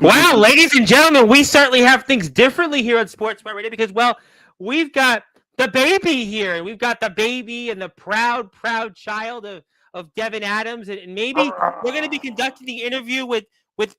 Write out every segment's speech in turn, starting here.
Wow, ladies and gentlemen, we certainly have things differently here at Sportswire Radio because, well, we've got the baby here. We've got the baby and the proud child of Devin Adams. And maybe we're going to be conducting the interview with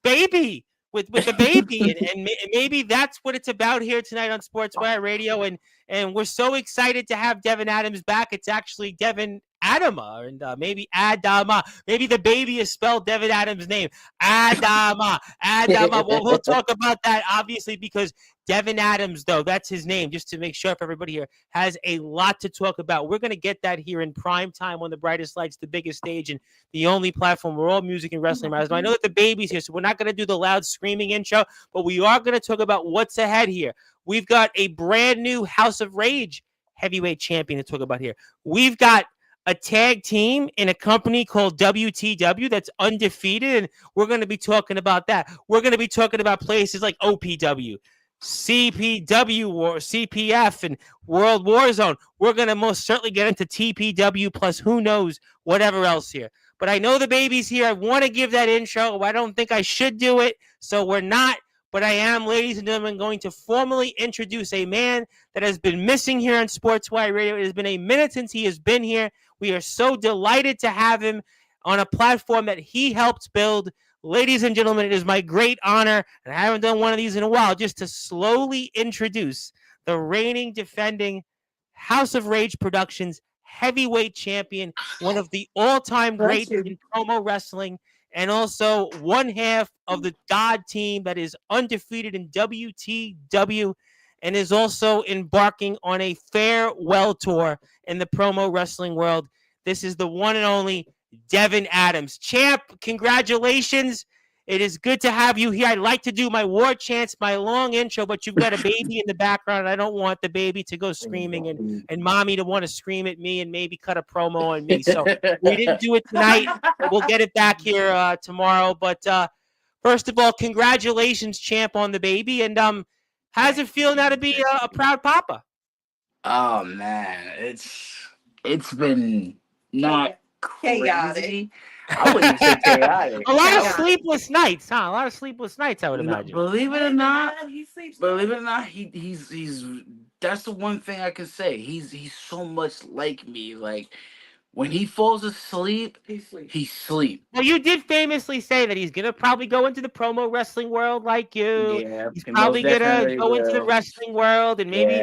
baby, with the baby. And maybe that's what it's about here tonight on Sportswire Radio. And we're so excited to have Devin Adams back. It's actually Devin Adama and maybe Adama. Maybe the baby is spelled Devin Adams' name. Adama. Adama. Well, we'll talk about that, obviously, because Devin Adams, though, that's his name, just to make sure for everybody here, has a lot to talk about. We're going to get that here in prime time on the brightest lights, the biggest stage, and the only platform where all music and wrestling matters. Now, I know that the baby's here, so we're not going to do the loud screaming intro, but we are going to talk about what's ahead here. We've got a brand new House of Rage heavyweight champion to talk about here. We've got a tag team in a company called WTW that's undefeated, and we're going to be talking about that. We're going to be talking about places like OPW, CPW, or CPF, and World War Zone. We're going to most certainly get into TPW, plus who knows whatever else here. But I know the baby's here. I want to give that intro. I don't think I should do it, so we're not. But I am, ladies and gentlemen, going to formally introduce a man that has been missing here on Sportswire Radio. It has been a minute since he has been here. We are so delighted to have him on a platform that he helped build. Ladies and gentlemen, it is my great honor, and I haven't done one of these in a while, just to slowly introduce the reigning, defending House of Rage Productions heavyweight champion, one of the all-time greats in promo wrestling, and also one half of the God team that is undefeated in WTW and is also embarking on a farewell tour in the promo wrestling world. This is the one and only Devin Adams. Champ, congratulations. It is good to have you here. I'd like to do my war chants, my long intro, but you've got a baby in the background. And I don't want the baby to go screaming and mommy to want to scream at me and maybe cut a promo on me. So we didn't do it tonight. We'll get it back here tomorrow. But first of all, congratulations, champ, on the baby. And how's it feel now to be a proud papa? Oh man, it's been not crazy. I wouldn't even say chaotic. A lot of sleepless nights, huh? A lot of sleepless nights, I would imagine. Believe it or not, he's that's the one thing I can say. He's so much like me. Like when he falls asleep, he sleep. Well, you did famously say that he's gonna probably go into the promo wrestling world like you. Yeah, he's probably gonna go into the wrestling world and maybe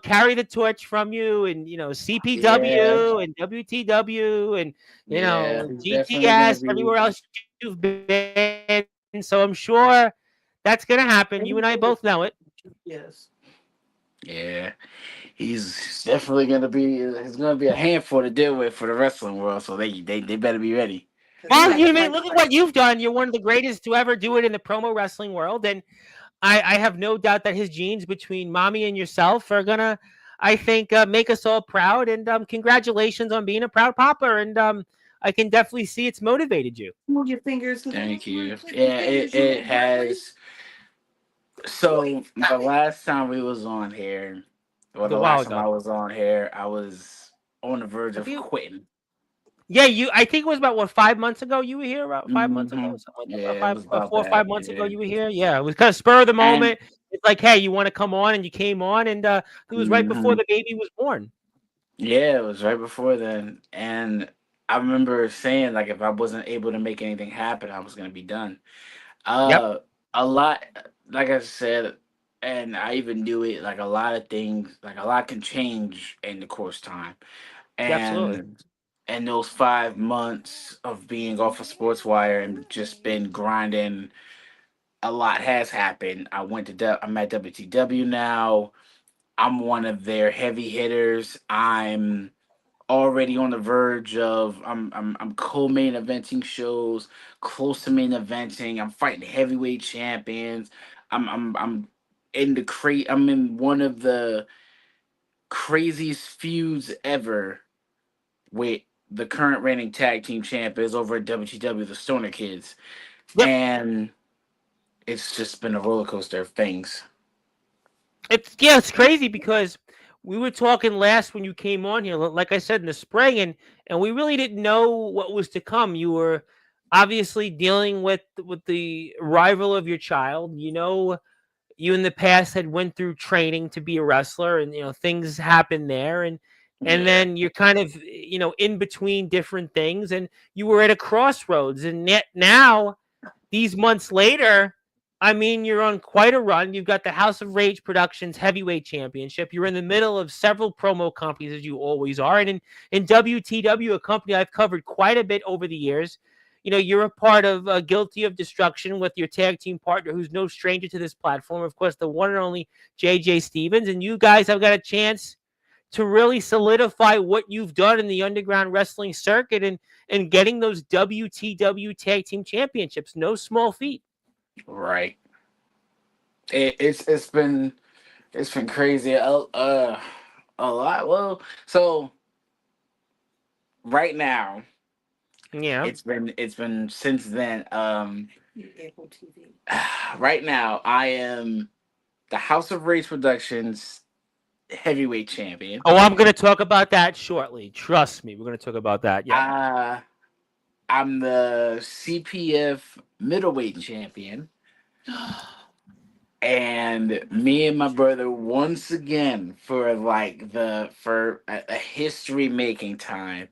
carry the torch from you, and CPW and WTW and GTS, everywhere else you've been. So I'm sure that's gonna happen. You and I both know it. Yes. Yeah. He's definitely gonna be. It's gonna be a handful to deal with for the wrestling world, so they better be ready. Well, look at what you've done. You're one of the greatest to ever do it in the promo wrestling world, and I have no doubt that his genes between mommy and yourself are gonna, I think, make us all proud. And congratulations on being a proud papa. And I can definitely see it's motivated you. Move your fingers. Thank you. Yeah, it has. So the last time we was on here. Well, the last time I was on here, I was on the verge of quitting. Yeah, I think it was about 5 months ago you were here. About 5 months ago, something like that. 4 or 5 months ago you were here. Yeah, it was kind of spur of the moment. It's like, hey, you want to come on, and you came on, and it was right before the baby was born. Yeah, it was right before then, and I remember saying like if I wasn't able to make anything happen, I was gonna be done. A lot, like I said. And I even knew it, like a lot of things, like a lot can change in the course time. And absolutely. And those 5 months of being off of Sportswire and just been grinding, a lot has happened. I'm at WTW now. I'm one of their heavy hitters. I'm already on the verge of I'm co-main eventing shows, close to main eventing. I'm fighting heavyweight champions. I'm I'm in one of the craziest feuds ever with the current reigning tag team champions over at WTW, the Stoner Kids. Yep. And it's just been a roller coaster of things. It's crazy because we were talking last when you came on here, like I said, in the spring, and we really didn't know what was to come. You were obviously dealing with the arrival of your child. You in the past had went through training to be a wrestler, and things happen there, and Yeah. then you're kind of in between different things, and you were at a crossroads, and yet now these months later, I mean, you're on quite a run. You've got the House of Rage Productions Heavyweight Championship. You're in the middle of several promo companies, as you always are. And in WTW, a company I've covered quite a bit over the years, you're a part of Guilty of Destruction with your tag team partner, who's no stranger to this platform. Of course, the one and only JJ Stevens. And you guys have got a chance to really solidify what you've done in the underground wrestling circuit and getting those WTW tag team championships. No small feat. Right. It's been crazy. A lot. Well, so right now Yeah. it's been since then. Right now I am the House of Rage Productions heavyweight champion. Oh, I'm going to talk about that shortly. Trust me, we're going to talk about that. Yep. Uh I'm the CPF middleweight champion. And me and my brother once again for a history making time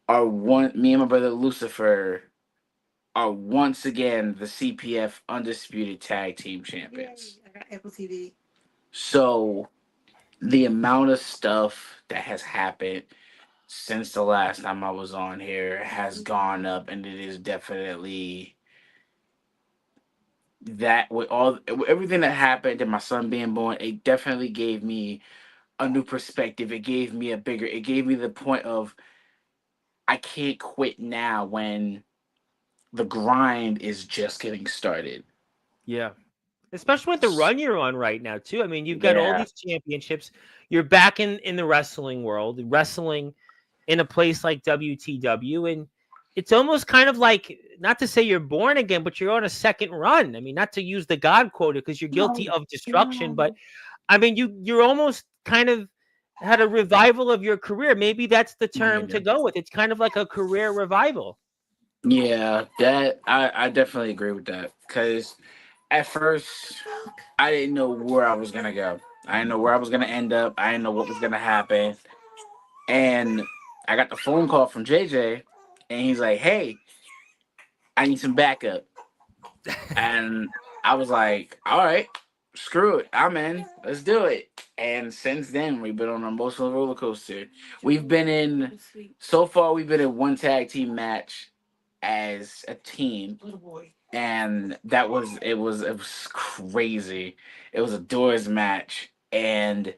are one me and my brother Lucifer are once again the CPF undisputed tag team champions. I got Apple TV. So the amount of stuff that has happened since the last time I was on here has gone up, and it is definitely that with all everything that happened and my son being born, it definitely gave me a new perspective. It gave me the point of I can't quit now when the grind is just getting started. Yeah. Especially with the run you're on right now, too. I mean, you've got all Yeah. these championships. You're back in the wrestling world, wrestling in a place like WTW. And it's almost kind of like, not to say you're born again, but you're on a second run. I mean, not to use the God quota because you're guilty of destruction, but I mean, you're almost kind of had a revival of your career. Maybe that's the term to Yeah. go with. It's kind of like a career revival. Yeah, that I definitely agree with that because at first I didn't know where I was gonna go. I didn't know where I was gonna end up. I didn't know what was gonna happen. And I got the phone call from JJ, and he's like, "Hey, I need some backup." And I was like, "All right, screw it, I'm in. Let's do it." And since then, we've been on an emotional roller coaster. We've been in so far. We've been in one tag team match as a team, and it was crazy. It was a doors match, and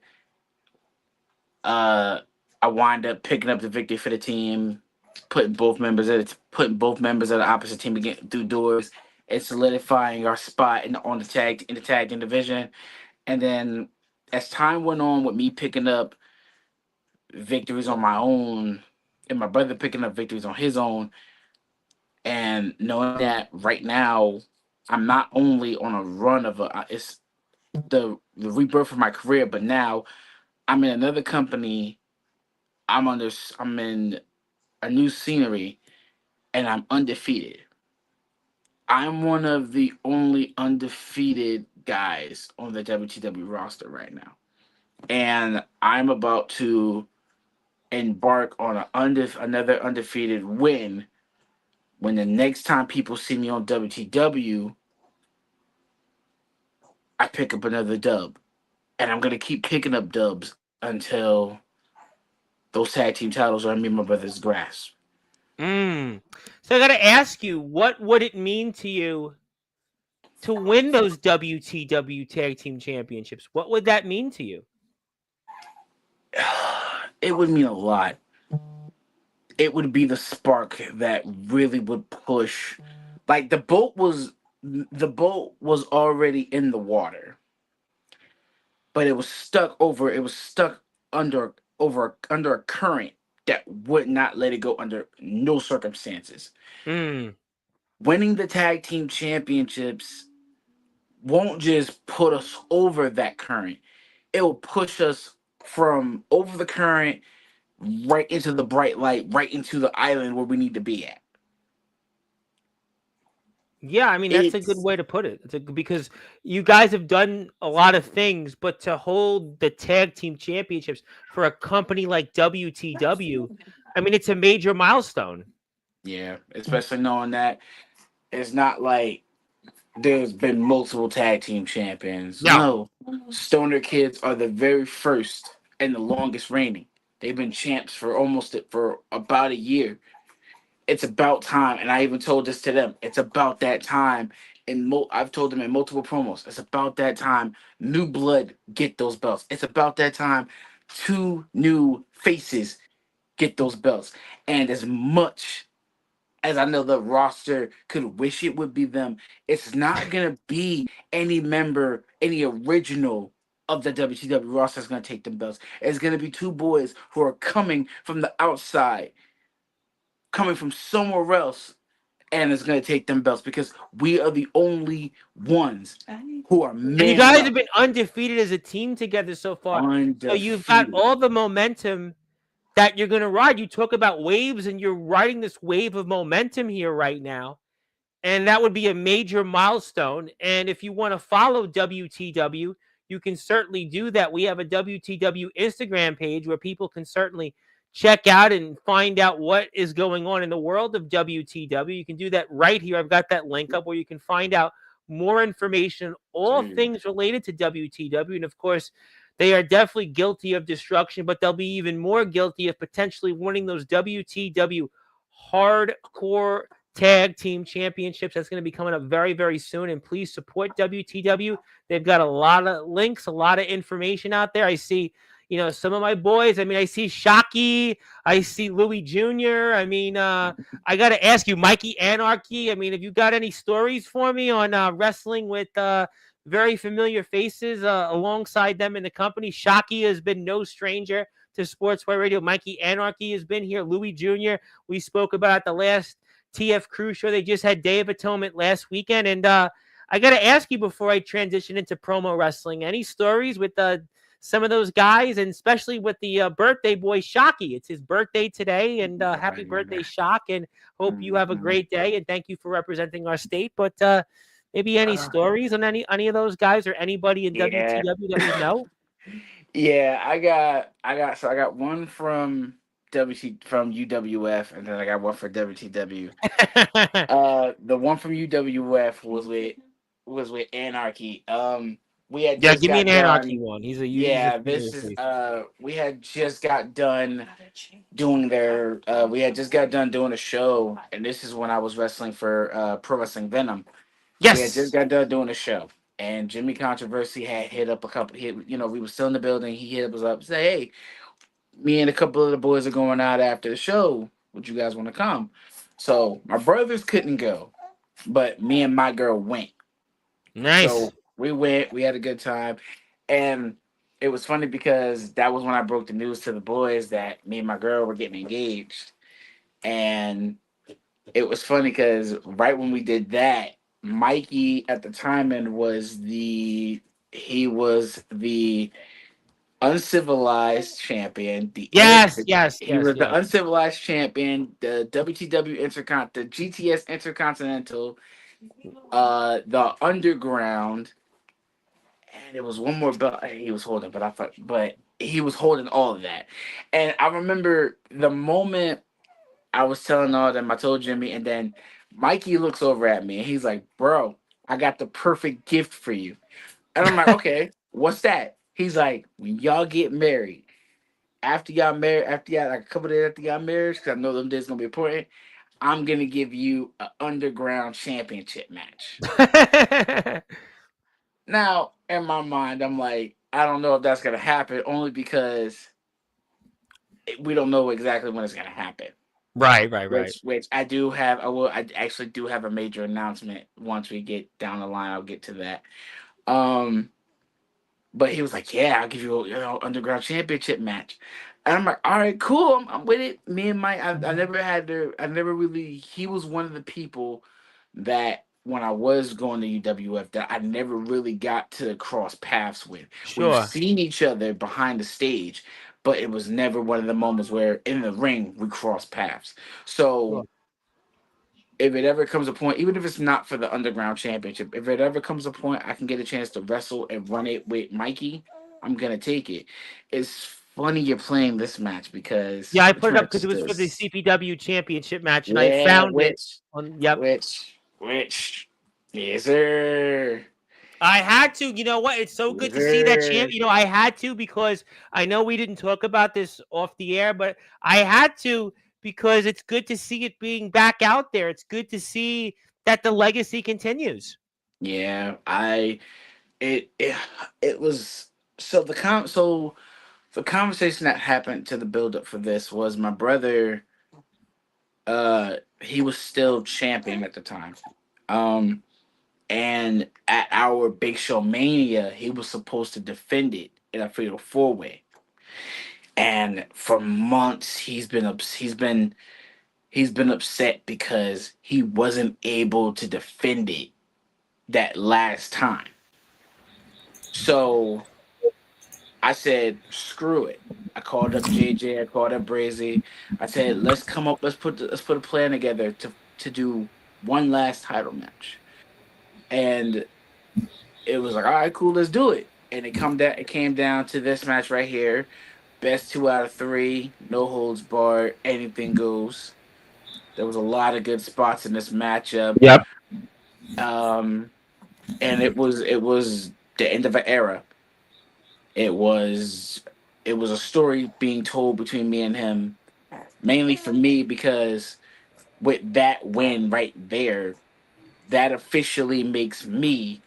uh, I wind up picking up the victory for the team, putting both members of the opposite team again through doors, and solidifying our spot in the tag team division. And then as time went on, with me picking up victories on my own, and my brother picking up victories on his own, and knowing that right now I'm not only on a run of it's the rebirth of my career, but now I'm in another company. I'm in a new scenery, and I'm undefeated. I'm one of the only undefeated guys on the WTW roster right now, and I'm about to embark on another undefeated win. When the next time people see me on WTW, I pick up another dub, and I'm gonna keep picking up dubs until those tag team titles are in me and my brother's grasp. Mm. So I got to ask you, what would it mean to you to win those WTW Tag Team Championships? What would that mean to you? It would mean a lot. It would be the spark that really would push. Like the boat was already in the water, but it was stuck under a current that would not let it go under no circumstances. Mm. Winning the tag team championships won't just put us over that current. It will push us from over the current right into the bright light, right into the island where we need to be at. Yeah, I mean that's a good It's way to put it. Because you guys have done a lot of things, but to hold the tag team championships for a company like WTW, I mean it's a major milestone. yeah, especially knowing that it's not like there's been multiple tag team champions. No, No, Stoner Kids are the very first and the longest reigning. They've been champs for about a year. It's about time, and I even told this to them. It's about that time. I've told them in multiple promos. It's about that time. New blood get those belts. It's about that time. Two new faces get those belts. And as much as I know the roster could wish it would be them, it's not gonna be any member, any original of the WCW roster that's gonna take them belts. It's gonna be two boys who are coming from the outside, coming from somewhere else, and it's gonna take them belts because we are the only ones who are and you manning guys have up been undefeated as a team together so far. So you've got undefeated. all the momentum that you're going to ride. You talk about waves, and you're riding this wave of momentum here right now. And that would be a major milestone. And if you want to follow WTW, you can certainly do that. We have a WTW Instagram page where people can certainly check out and find out what is going on in the world of WTW. You can do that right here. I've got that link up where you can find out more information, all Dude, things related to WTW. And of course, they are definitely guilty of destruction, but they'll be even more guilty of potentially winning those WTW hardcore tag team championships. That's going to be coming up very, very soon. And please support WTW. They've got a lot of links, a lot of information out there. I see, some of my boys. I mean, I see Shockey. I see Louis Jr. I mean, I got to ask you, Mikey Anarchy. I mean, have you got any stories for me on wrestling with very familiar faces alongside them in the company? Shockey has been no stranger to Sportswire Radio. Mikey Anarchy has been here. Louis Jr. We spoke about the last TF Crew show. They just had Day of Atonement last weekend. And I got to ask you before I transition into promo wrestling, any stories with some of those guys, and especially with the birthday boy, Shockey? It's his birthday today, and happy birthday, Shock, and hope you have a mhm. great day, and thank you for representing our state. But maybe any Uh, stories on any of those guys or anybody in yeah, WTW that we know? yeah. I got one from from UWF, and then I got one for WTW. The one from UWF was with Anarchy. We had Yeah, just give me an got Anarchy done. one. He's a Yeah, familiar this is face. we had just got done doing their we had just got done doing a show, and this is when I was wrestling for Pro Wrestling Venom. We had just Yes. got done doing a show, and Jimmy Controversy had hit up a couple. We were still in the building. He hit us up, say, "Hey, me and a couple of the boys are going out after the show. Would you guys want to come?" So my brothers couldn't go, but me and my girl went. Nice. So we went. We had a good time, and it was funny because that was when I broke the news to the boys that me and my girl were getting engaged, and it was funny because right when we did that, Mikey at the time and was the uncivilized champion. Yes, yes, He yes, was the yes. uncivilized champion, the the GTS Intercontinental, the Underground, and it was one more belt he was holding, but he was holding all of that. And I remember the moment I was telling all of them, I told Jimmy, and then Mikey looks over at me and he's like, "Bro, I got the perfect gift for you." And I'm like, "Okay, what's that?" He's like, "When y'all get married, after y'all like a couple days after y'all married, because I know them days gonna be important, I'm gonna give you an underground championship match." Now, in my mind, I'm like, I don't know if that's gonna happen, only because we don't know exactly when it's gonna happen. Right, right, right. Which I do have. I actually do have a major announcement once we get down the line. I'll get to that. Um, but he was like, "Yeah, I'll give you a underground championship match," and I'm like, "All right, cool. I'm with it." Me and Mike, I never had to. I never really. He was one of the people that when I was going to UWF that I never really got to cross paths with. We've Sure. seen each other behind the stage, but it was never one of the moments where in the ring we crossed paths. Sure. So if it ever comes a point, even if it's not for the underground championship, if it ever comes a point I can get a chance to wrestle and run it with Mikey, I'm gonna take it. It's funny you're playing this match Yeah, because I which put it up match because is it was for the this? CPW championship match, and I Yeah, found it on. Yep, which, yes sir, I had to. You know what? It's so yes good to see that sir. champ. I had to because I know we didn't talk about this off the air, but I had to because it's good to see it being back out there. It's good to see that the legacy continues. Yeah, it it was so the conversation that happened to the build up for this was my brother. He was still champion at the time. Um, and at our Big Show Mania, he was supposed to defend it in a fatal four way. And for months, he's been upset because he wasn't able to defend it that last time. So I said, screw it. I called up JJ. I called up Brazy. I said, let's come up. Let's put a plan together to do one last title match. And it was like, all right, cool, let's do it. And it came down to this match right here. Best two out of three, no holds barred, anything goes. There was a lot of good spots in this matchup. Yep. Um, and it was the end of an era. It was it was a story being told between me and him, mainly for me because with that win right there, that officially makes me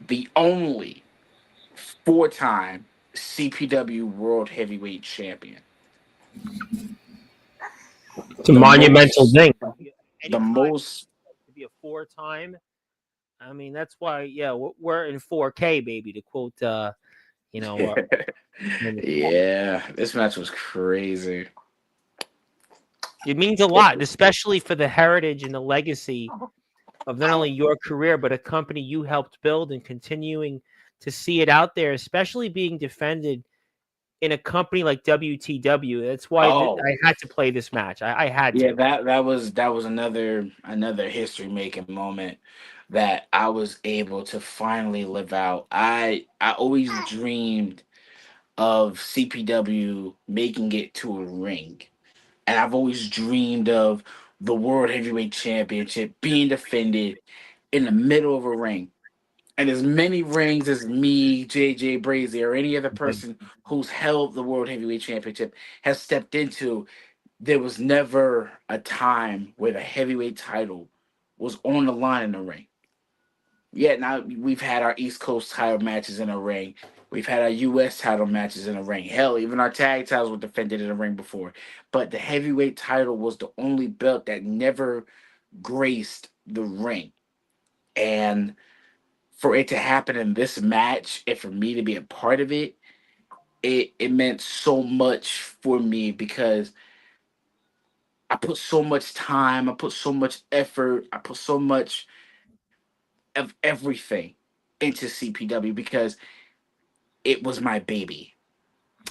the only four-time CPW World Heavyweight Champion. It's a The monumental most, thing. the Anytime most. to be a four-time. I mean, that's why. Yeah, we're in 4K, baby. To quote, you know, uh, Yeah, this match was crazy. it means a lot, especially for the heritage and the legacy of not only your career but a company you helped build and continuing to see it out there, especially being defended in a company like WTW. That's why Oh, I had to play this match. I had yeah, to. that was another history making moment that I was able to finally live out. I always dreamed of CPW making it to a ring. And I've always dreamed of the World Heavyweight Championship being defended in the middle of a ring. And as many rings as me, JJ Brazier, or any other person who's held the World Heavyweight Championship has stepped into, there was never a time where the heavyweight title was on the line in the ring. Yeah, now we've had our East Coast title matches in a ring. We've had our U.S. title matches in a ring. Hell, even our tag titles were defended in a ring before. But the heavyweight title was the only belt that never graced the ring. And for it to happen in this match and for me to be a part of it, it meant so much for me because I put so much time, I put so much effort, I put so much of everything into CPW because it was my baby.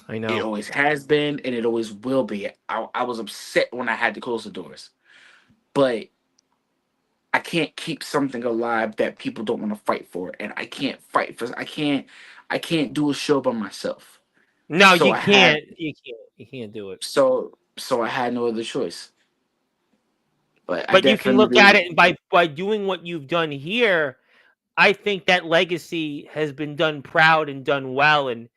I It know. always has been and it always will be. I was upset when I had to close the doors. But I can't keep something alive that people don't want to fight for. And I can't do a show by myself. No, So you I had can't. You can't. You can't do it. so I had no other choice. But I But you can look definitely. at it by doing what you've done here. I think that legacy has been done proud and done well, and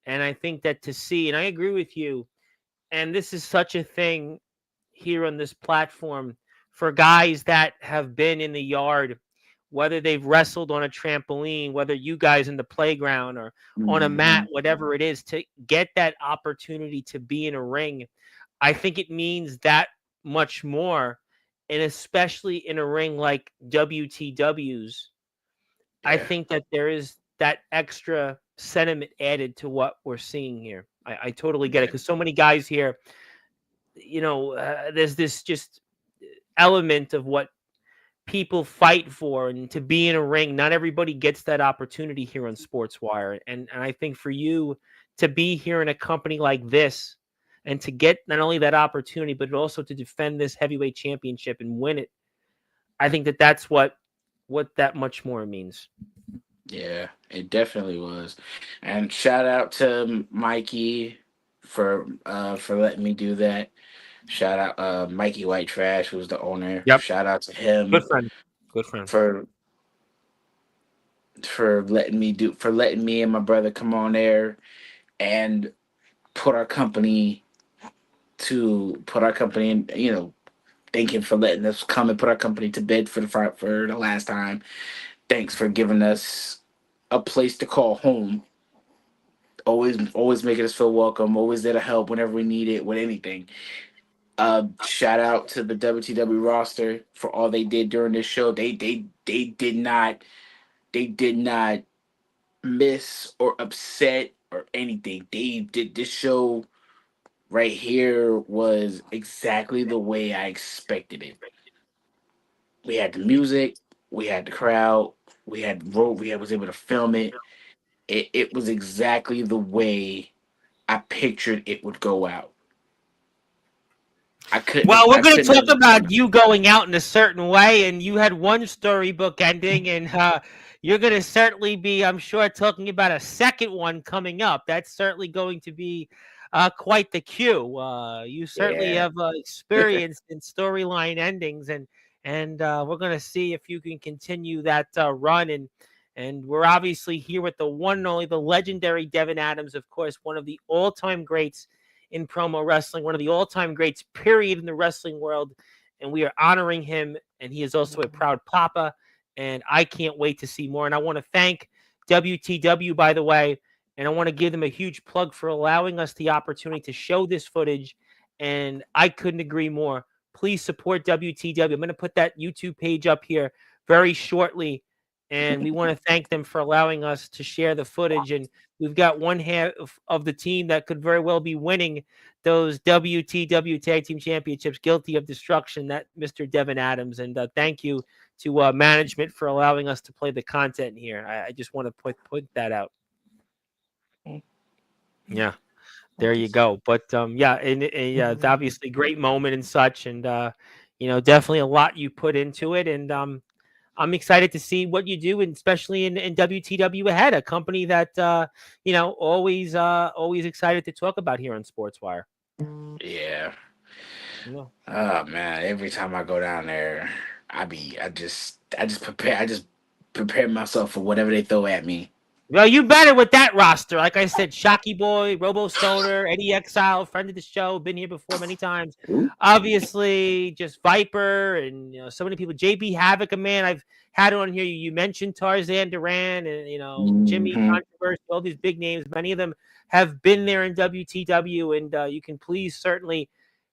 I think that to see, and I agree with you. And this is such a thing here on this platform for guys that have been in the yard, whether they've wrestled on a trampoline, whether you guys in the playground or on a mat, Mhm. whatever it is, to get that opportunity to be in a ring. I think it means that much more, and especially in a ring like WTW's. I Yeah. think that there is that extra sentiment added to what we're seeing here. I totally get it Yeah. because so many guys here, there's this just element of what people fight for and to be in a ring. Not everybody gets that opportunity here on Sportswire. And I think for you to be here in a company like this and to get not only that opportunity, but also to defend this heavyweight championship and win it, I think that that's what that much more means. Yeah, it definitely was. And shout out to Mikey for letting me do that. Shout out Mikey White Trash, who's the owner. Yep. Shout out to Good him friend. Good friend. for for letting me and my brother come on there and put our company put our company in, thank him for letting us come and put our company to bed for the last time. Thanks for giving us a place to call home. Always making us feel welcome. Always there to help whenever we need it with anything. Shout out to the WTW roster for all they did during this show. They did not miss or upset or anything. They did this show right here was exactly the way I expected it. We had the music, we had the crowd, we had was able to film it. It was exactly the way I pictured it would go out. Well, we're I going to couldn't talk have about you going out in a certain way, and you had one storybook ending, and you're going to certainly be, I'm sure, talking about a second one coming up. That's certainly going to be quite the cue. You certainly yeah. have experience in storyline endings, and we're going to see if you can continue that run. And we're obviously here with the one and only, the legendary Devin Adams, of course, one of the all-time greats in promo wrestling, one of the all-time greats, period, in the wrestling world. And we are honoring him. And he is also a proud papa. And I can't wait to see more. And I want to thank WTW, by the way. And I want to give them a huge plug for allowing us the opportunity to show this footage. And I couldn't agree more. Please support WTW. I'm going to put that YouTube page up here very shortly. And we want to thank them for allowing us to share the footage. And we've got one half of the team that could very well be winning those WTW Tag Team Championships, guilty of destruction, that Mr. Devin Adams. And thank you to management for allowing us to play the content here. I just want to put that out. Yeah, there you go. But yeah, and yeah, it's obviously a great moment and such, and definitely a lot you put into it, and I'm excited to see what you do, and especially in WTW ahead, a company that always excited to talk about here on Sportswire. Yeah. Yeah. Oh man, every time I go down there, I just prepare myself for whatever they throw at me. Well, you better with that roster. Like I said, Shocky Boy, Robo Stoner, Eddie Exile, friend of the show, been here before many times. Obviously, just Viper and so many people. JB Havoc, a man I've had on here. You mentioned Tarzan Duran and Jimmy Hmm. Controversy, all these big names. Many of them have been there in WTW, and you can please certainly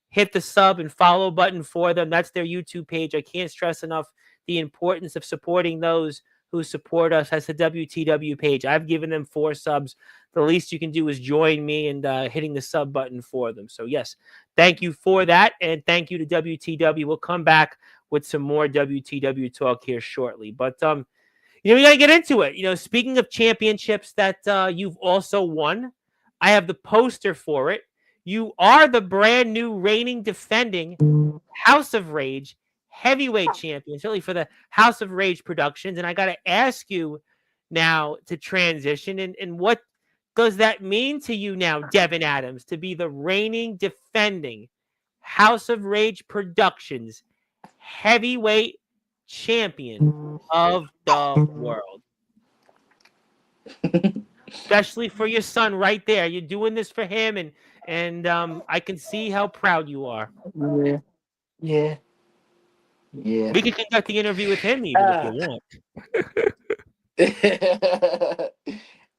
hit the sub and follow button for them. That's their YouTube page. I can't stress enough the importance of supporting those who support us. As the WTW page, I've given them 4 subs. The least you can do is join me and hitting the sub button for them. So yes, thank you for that, and thank you to WTW. We'll come back with some more WTW talk here shortly. But we got to get into it. Speaking of championships that you've also won, I have the poster for it. You are the brand new reigning defending House of Rage heavyweight champion, certainly for the House of Rage Productions. And I got to ask you now to transition, and what does that mean to you now, Devin Adams, to be the reigning defending House of Rage Productions heavyweight champion of the world? Especially for your son right there. You're doing this for him, and I can see how proud you are. Yeah, yeah, yeah. We could conduct the interview with him even if you Ah. want.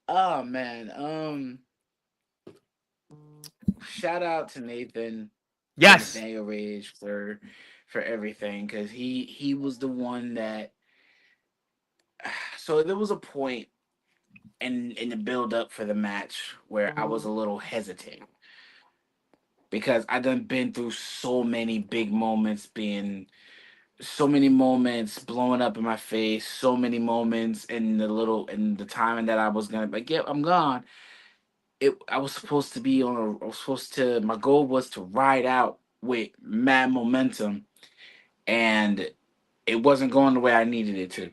Oh man. Shout out to Nathan from Yes. Nathaniel Rage for everything because he was the one that. So there was a point in the build up for the match where I was a little hesitant because I done been through so many moments blowing up in my face, so many moments in the timing that I was gonna like, yeah, I'm gone. I was supposed to be I was supposed to, my goal was to ride out with mad momentum, and it wasn't going the way I needed it to.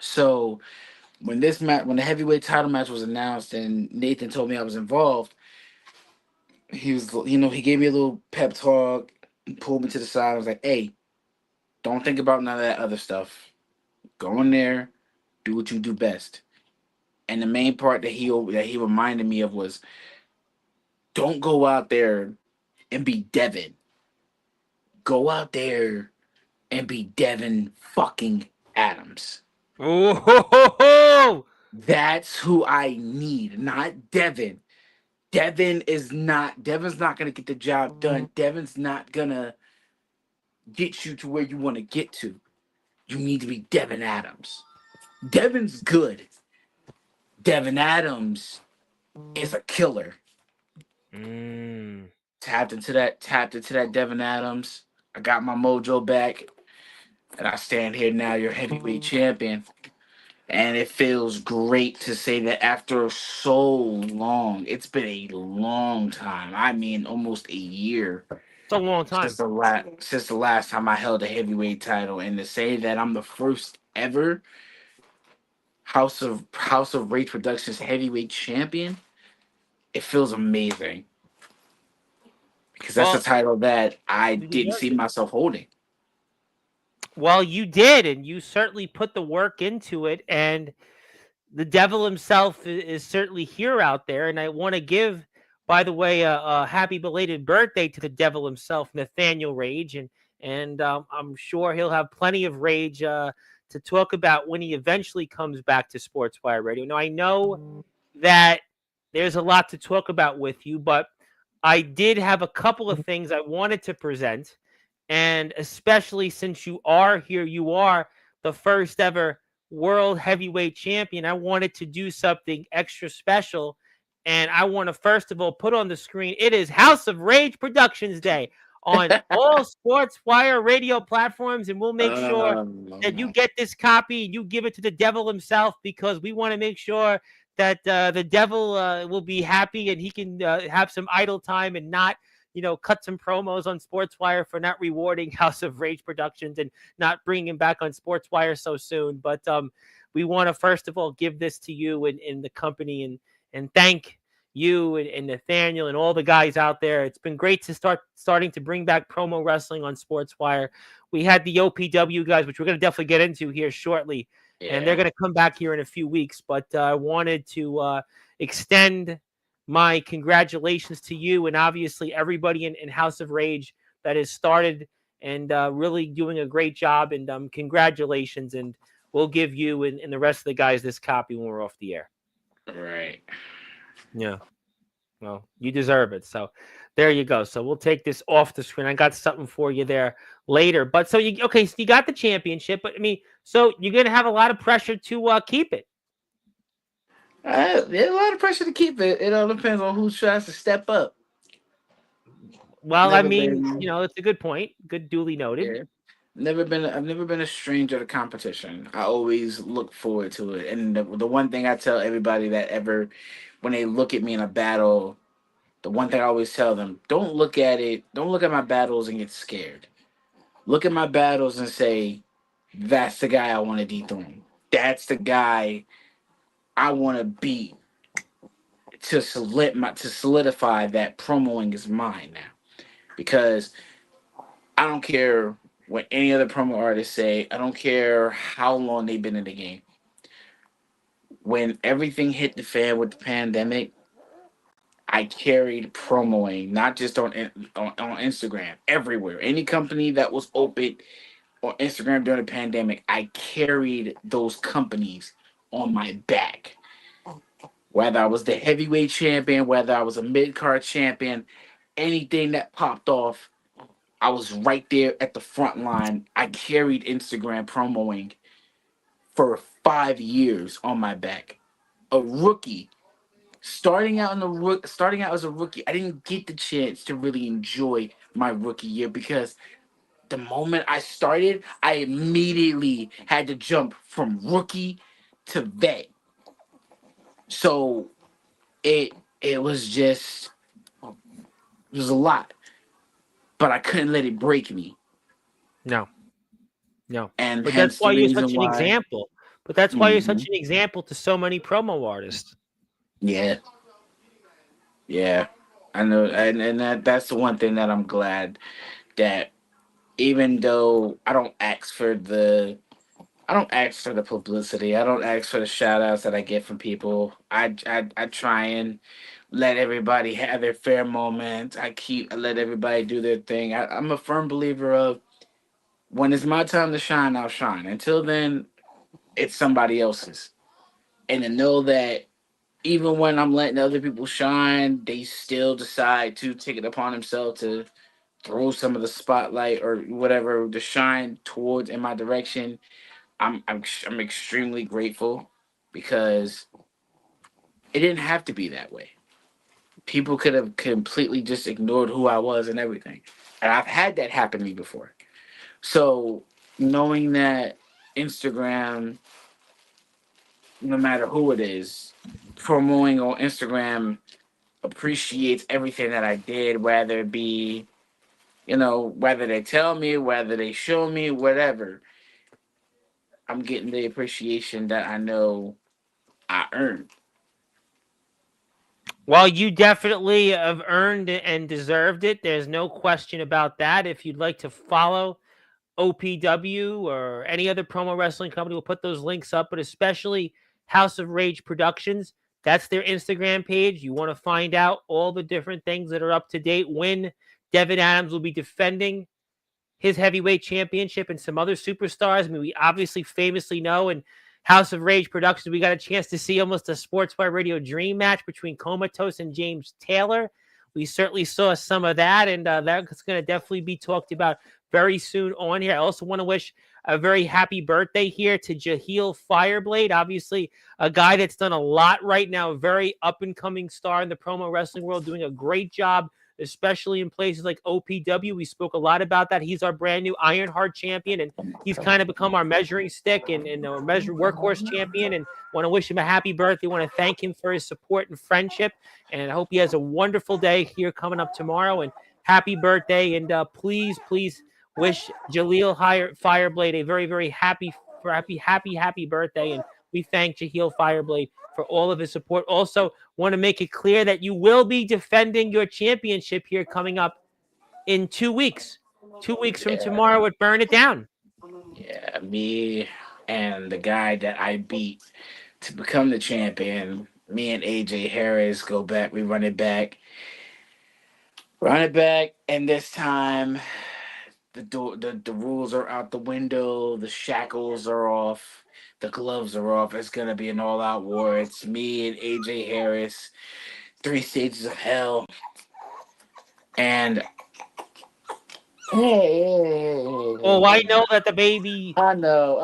So when when the heavyweight title match was announced, and Nathan told me I was involved, he was, he gave me a little pep talk, pulled me to the side. I was like, "Hey, don't think about none of that other stuff. Go in there, do what you do best." And the main part that he reminded me of was, don't go out there and be Devin. Go out there and be Devin fucking Adams. Oh, That's who I need, not Devin. Devin's not gonna get the job done. Devin's not gonna get you to where you want to get to. You need to be Devin Adams. Devin's good. Devin Adams is a killer. mm. Tapped into that Devin Adams. I got my mojo back, and I stand here now, your heavyweight champion. And it feels great to say that after so long, it's been a long time. I mean, almost a year It's a long time. since the last time I held a heavyweight title, and to say that I'm the first ever House of Rage Productions heavyweight champion, it feels amazing because that's a Well, title that I you didn't deserve see it. myself holding. Well, you did, and you certainly put the work into it. And the devil himself is certainly here out there. And I want to give, by the way, a happy belated birthday to the devil himself, Nathaniel Rage, and I'm sure he'll have plenty of rage to talk about when he eventually comes back to Sportswire Radio. Now, I know that there's a lot to talk about with you, but I did have a couple of things I wanted to present, and especially since you are here, you are the first ever world heavyweight champion. I wanted to do something extra special. And I want to first of all put on the screen, it is House of Rage Productions Day on all Sports Wire radio platforms. And we'll make sure that you get this copy and you give it to the devil himself, because we want to make sure that the devil will be happy and he can have some idle time and not, cut some promos on Sportswire for not rewarding House of Rage Productions and not bringing him back on Sportswire so soon. But we want to first of all give this to you and the company, and thank you and Nathaniel and all the guys out there. It's been great to starting to bring back promo wrestling on Sportswire. We had the OPW guys, which we're going to definitely get into here shortly, and they're going to come back here in a few weeks. But I wanted to extend my congratulations to you and obviously everybody in House of Rage that has started and really doing a great job. And congratulations. And we'll give you and the rest of the guys this copy when we're off the air. Right. Yeah. Well, you deserve it. So there you go. So we'll take this off the screen. I got something for you there later. But so you got the championship, but I mean, so you're going to have a lot of pressure to keep it. There's a lot of pressure to keep it. It all depends on who tries to step up. Well, I Never mean, been, it's a good point. Good, duly noted. yeah. I've never been a stranger to competition. I always look forward to it. And the one thing I tell everybody that ever, when they look at me in a battle, the one thing I always tell them: don't look at my battles and get scared. Look at my battles and say, that's the guy I want to dethrone. That's the guy I want to beat to solidify that promoing is mine now. Because I don't care what any other promo artists say. I don't care how long they've been in the game. When everything hit the fan with the pandemic, I carried promoing not just on Instagram, everywhere. Any company that was open on Instagram during the pandemic, I carried those companies on my back. Whether I was the heavyweight champion, whether I was a mid card champion, anything that popped off, I was right there at the front line. I carried Instagram promoing for 5 years on my back. A rookie, starting out as a rookie, I didn't get the chance to really enjoy my rookie year because the moment I started, I immediately had to jump from rookie to vet. So it it was just it was a lot, but I couldn't let it break me. No. No, and but that's hence the why you're such reason an why. example. But that's why you're Hmm. such an example to so many promo artists. Yeah, yeah, I know, and that's the one thing that I'm glad that even though I don't ask for the publicity. I don't ask for the shout outs that I get from people. I try and let everybody have their fair moment. I let everybody do their thing. I'm a firm believer of when it's my time to shine, I'll shine. Until then, it's somebody else's. And to know that even when I'm letting other people shine, they still decide to take it upon themselves to throw some of the spotlight or whatever to shine towards in my direction. I'm extremely grateful because it didn't have to be that way. People could have completely just ignored who I was and everything. And I've had that happen to me before. So knowing that Instagram, no matter who it is, promoting on Instagram appreciates everything that I did, whether it be, whether they tell me, whether they show me, whatever, I'm getting the appreciation that I know I earned. Well, you definitely have earned it and deserved it. There's no question about that. If you'd like to follow OPW or any other promo wrestling company, we'll put those links up, but especially House of Rage Productions. That's their Instagram page. You want to find out all the different things that are up to date, when Devin Adams will be defending his heavyweight championship, and some other superstars. I mean, we obviously famously know in House of Rage Productions, we got a chance to see almost a Sportswire Radio dream match between Comatose and James Taylor. We certainly saw some of that, and that's going to definitely be talked about very soon on here. I also want to wish a very happy birthday here to Jaheel Fireblade, obviously a guy that's done a lot right now, a very up-and-coming star in the promo wrestling world, doing a great job, especially in places like OPW. We spoke a lot about that. He's our brand new Ironheart champion, and he's kind of become our measuring stick and our measure workhorse champion. And want to wish him a happy birthday. Want to thank him for his support and friendship. And I hope he has a wonderful day here coming up tomorrow. And happy birthday. And please wish Jaleel Fireblade a very, very happy birthday. And we thank Jaheel Fireblade for all of his support. Also, want to make it clear that you will be defending your championship here coming up in 2 weeks. 2 weeks from Yeah, tomorrow at Burn It Down. yeah, me and the guy that I beat to become the champion. Me and AJ Harris go back. We run it back, and this time the rules are out the window. The shackles are off. The gloves are off. It's gonna be an all-out war. It's me and AJ Harris, three stages of hell, and Oh, I hey, know that the baby. I know.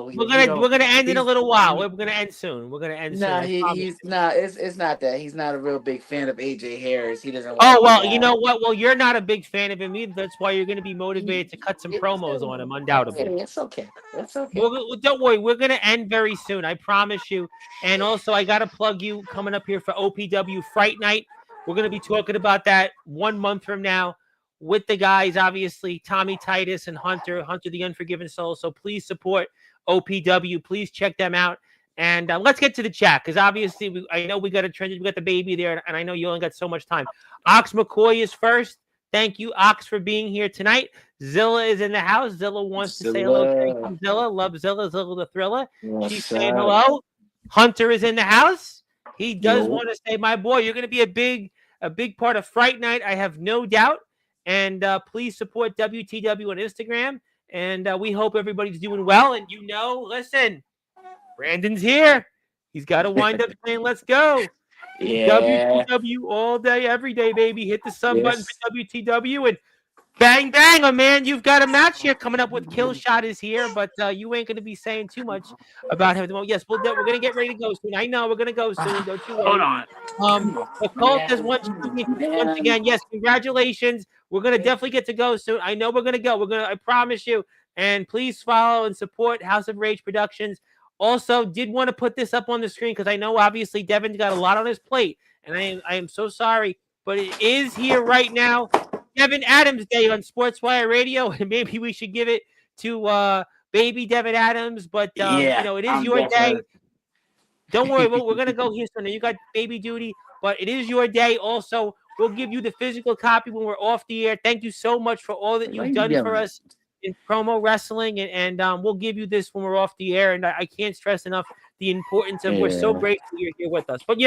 He We're don't. gonna end in a He's little while. We're gonna end soon. We're gonna end soon. nah. I promise. He's nah. It's not that. He's not a real big fan of AJ Harris. He doesn't Oh like the well, you guy. know what? Well, you're not a big fan of him either. That's why you're going to be motivated to cut some It's, promos on him, undoubtedly. it's okay. It's okay. Don't worry, we're going to end very soon. I promise you. And also, I got to plug you coming up here for OPW Fright Night. We're going to be talking about that 1 month from now with the guys, obviously, Tommy Titus and Hunter the Unforgiven Soul. So please support OPW. Please check them out. And let's get to the chat because obviously, I know we got a trend. We got the baby there, and I know you only got so much time. Ox McCoy is first. Thank you, Ox, for being here tonight. Zilla is in the house. Zilla wants to say hello. Thank Zilla, you, Zilla. Love Zilla. Zilla the Thriller. She's what's saying up? hello. Hunter is in the house. He does Yo, want to say, my boy, you're going to be a big part of Fright Night. I have no doubt. And please support WTW on Instagram. And we hope everybody's doing well. And listen, Brandon's here. He's got to wind up saying, let's go. yeah, WTW all day, every day, baby. Hit the sub button yes, for WTW and bang, bang, oh man. You've got a match here coming up with Killshot is here, but you ain't going to be saying too much about him at the moment. Yes, we're going to get ready to go soon. I know we're going to go soon. Don't you hold worry. on. The Colt says once again, yes, congratulations. We're going to definitely get to go soon. I know we're going to go. I promise you. And please follow and support House of Rage Productions. Also, did want to put this up on the screen because I know obviously Devin's got a lot on his plate, and I am so sorry, but it is here right now. Devin Adams Day on Sportswire Radio, and maybe we should give it to baby Devin Adams, but Yeah, it is I'm your day. definitely. Don't worry, we're gonna go here soon. You got baby duty, but it is your day. Also, we'll give you the physical copy when we're off the air. Thank you so much for all that Why you've you done for yelling at? us in promo wrestling, and we'll give you this when we're off the air. And I can't stress enough the importance of. We're so Yeah. grateful you're here with us. But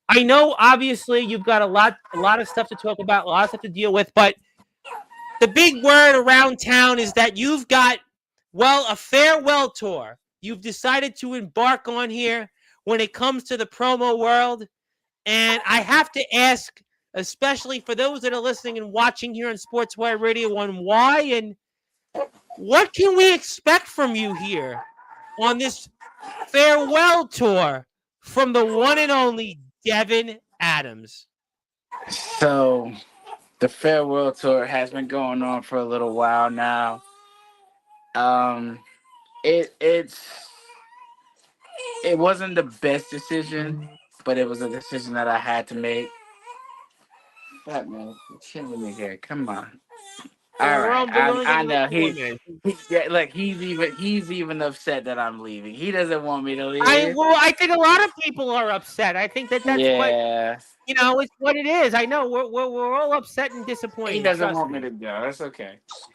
I know obviously you've got a lot of stuff to talk about, a lot of stuff to deal with, but the big word around town is that you've got, well, a farewell tour you've decided to embark on here when it comes to the promo world. And I have to ask, especially for those that are listening and watching here on Sportswire Radio 1, why and what can we expect from you here on this farewell tour from the one and only Devin Adams? So the farewell tour has been going on for a little while now. Um, it wasn't the best decision, but it was a decision that I had to make. Batman, you're chilling me here. Come on. All We're right, on, we're only I gonna go know for 1 minute. yeah, look, he's even upset that I'm leaving. He doesn't want me to I leave. well, I think a lot of people are upset. I think that that's what Yeah, it's what it is. I know we're all upset and he disappointed. doesn't Trust want me me. to go. That's okay. It's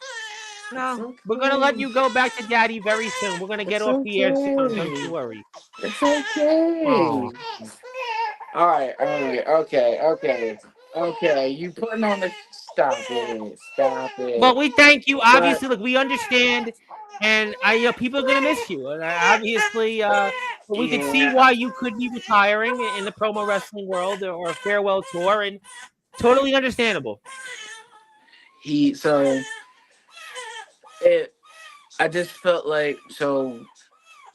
No, we're gonna let okay. you go back to Daddy very soon. We're gonna get It's off the air soon. Don't okay. you worry. It's okay. Oh. All right, okay. You putting on the stop it, stop Well, it. we thank you. But Obviously, look, we understand, and people are gonna miss you. And obviously, we could see yeah, why you could be retiring in the promo wrestling world or a farewell tour, and totally understandable. he so it. I just felt like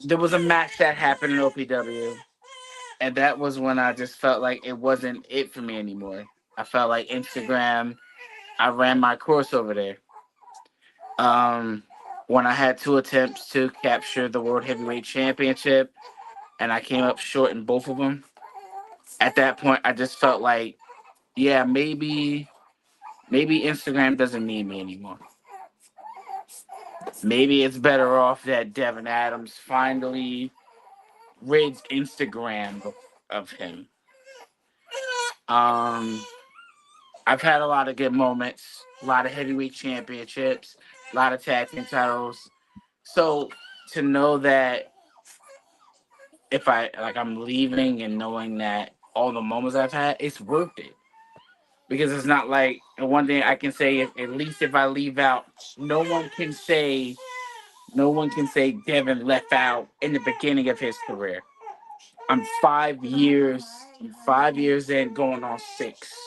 there was a match that happened in OPW, and that was when I just felt like it wasn't it for me anymore. I felt like Instagram. I ran my course over there. Um, when I had two attempts to capture the World Heavyweight Championship, and I came up short in both of them. At that point, I just felt like, yeah, maybe Instagram doesn't need me anymore. Maybe it's better off that Devin Adams finally rids Instagram of him. Um, I've had a lot of good moments, a lot of heavyweight championships, a lot of tag team titles. So to know that if I'm leaving and knowing that all the moments I've had, it's worth it. Because it's not like, and one thing I can say, at least if I leave out, no one can say Devin left out in the beginning of his career. I'm 5 years in, going on 6.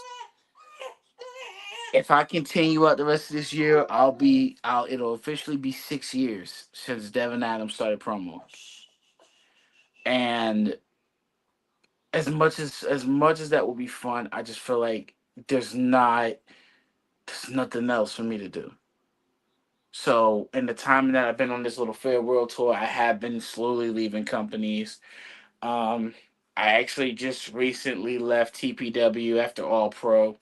If I continue out the rest of this year, it'll officially be 6 years since Devin Adams started promo. And as much as that will be fun, I just feel like there's nothing else for me to do. So in the time that I've been on this little farewell tour, I have been slowly leaving companies. Um, I actually just recently left TPW after All Pro.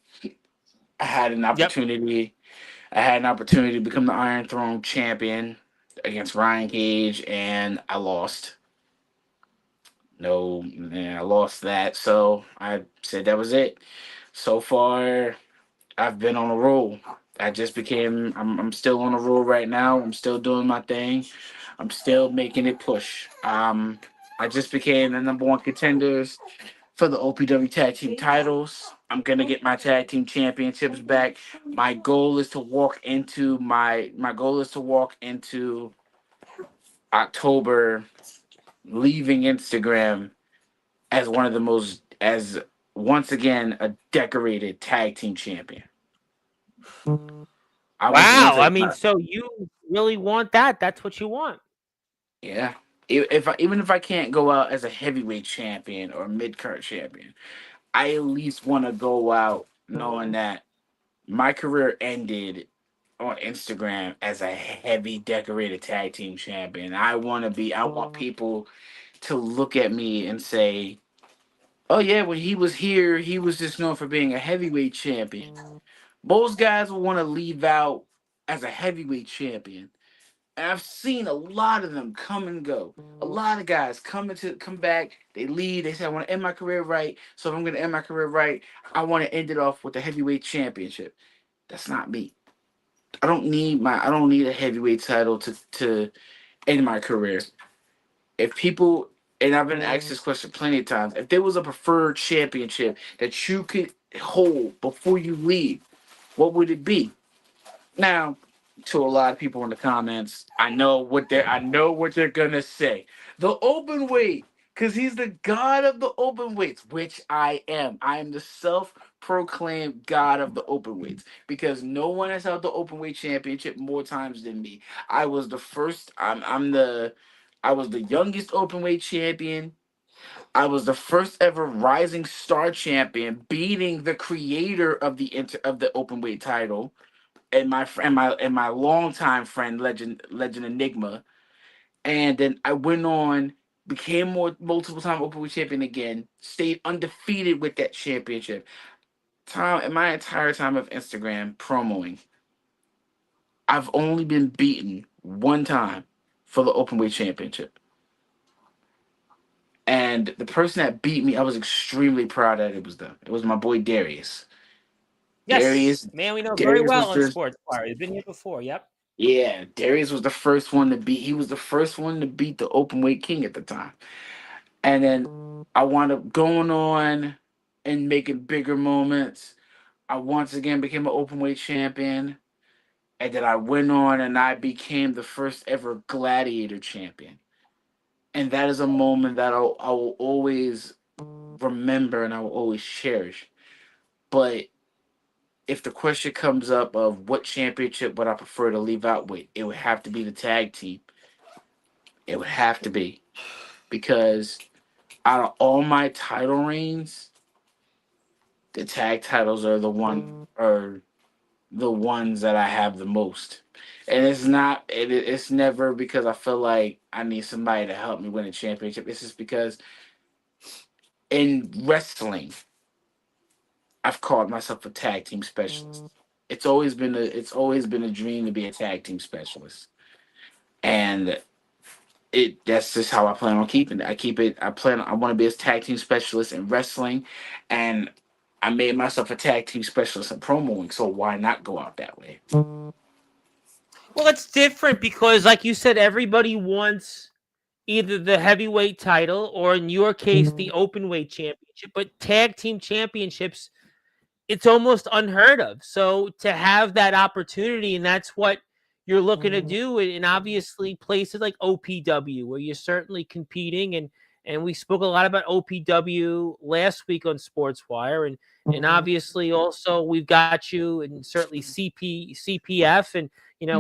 I had an Yep. opportunity. I had an opportunity to become the Iron Throne champion against Ryan Cage, and I lost. No, I lost that. So I said that was it. So far, I've been on a roll. I'm still on a roll right now. I'm still doing my thing. I'm still making it push. I just became the number one contenders for the OPW tag team titles. I'm gonna get my tag team championships back. My goal is to walk into October, leaving Instagram as one of the most as once again a decorated tag team champion. I want them Wow. I to mean, so you really want that? That's what you want. yeah. Even if I can't go out as a heavyweight champion or mid card champion, I at least want to go out knowing that my career ended on Instagram as a heavy decorated tag team champion. I want people to look at me and say, "Oh yeah, when he was here, he was just known for being a heavyweight champion." Most guys will want to leave out as a heavyweight champion, And I've seen a lot of them come and go. A lot of guys come back, they leave, they say, I want to end my career right. So if I'm gonna end my career right, I want to end it off with the heavyweight championship. That's not me. I don't need a heavyweight title to end my career. If people, and I've been asked this question plenty of times, if there was a preferred championship that you could hold before you leave, what would it be? Now, to a lot of people in the comments, I know what they're gonna say. The open weight, because he's the god of the open weights, which I am. I am the self-proclaimed god of the open weights because no one has held the open weight championship more times than me. I was the first. I was the youngest open weight champion. I was the first ever rising star champion, beating the creator of the open weight title and my longtime friend, Legend Enigma. And then I went on, became multiple time openweight champion again, stayed undefeated with that championship. Time in my entire time of Instagram promoing, I've only been beaten one time for the openweight championship. And the person that beat me, I was extremely proud that it was them. It was my boy Darius. Yes, Darius man, we know very Darius well was on the Sportswire. He's been here before. Yep. Yeah, Darius was the first one to beat. He was the first one to beat the open weight king at the time. And then I wound up going on and making bigger moments. I once again became an open weight champion. And then I went on and I became the first ever gladiator champion. And that is a moment that I will always remember and I will always cherish. But if the question comes up of what championship would I prefer to leave out with, it would have to be the tag team. It would have to be because out of all my title reigns, the tag titles are the ones that I have the most. And it's never because I feel like I need somebody to help me win a championship. It's just because in wrestling, I've called myself a tag team specialist. It's always been a dream to be a tag team specialist. And that's just how I plan on keeping it. I want to be a tag team specialist in wrestling, and I made myself a tag team specialist in promoing, so why not go out that way? Well, it's different because, like you said, everybody wants either the heavyweight title or, in your case, the open weight championship. But tag team championships, it's almost unheard of. So to have that opportunity, and that's what you're looking to do, and obviously places like OPW where you're certainly competing, and we spoke a lot about OPW last week on Sportswire, and obviously also we've got you and certainly CPF, and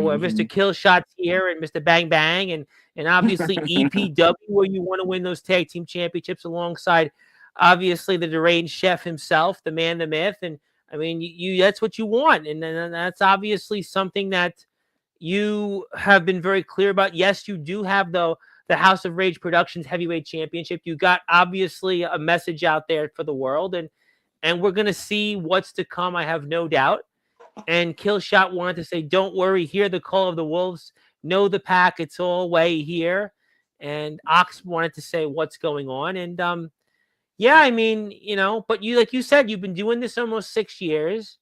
where Mr. Hmm. Killshot's here and Mr. Bang Bang, and obviously EPW where you want to win those tag team championships alongside obviously the deranged chef himself, the man, the myth, and I mean, you that's what you want, and then that's obviously something that you have been very clear about. Yes, you do have the House of Rage Productions Heavyweight Championship. You got obviously a message out there for the world, and we're gonna see what's to come. I have no doubt. And Killshot wanted to say, "Don't worry, hear the call of the wolves. Know the pack. It's all way here." And Ox wanted to say, "What's going on?" And yeah, I mean, but you, like you said, you've been doing this almost 6 years,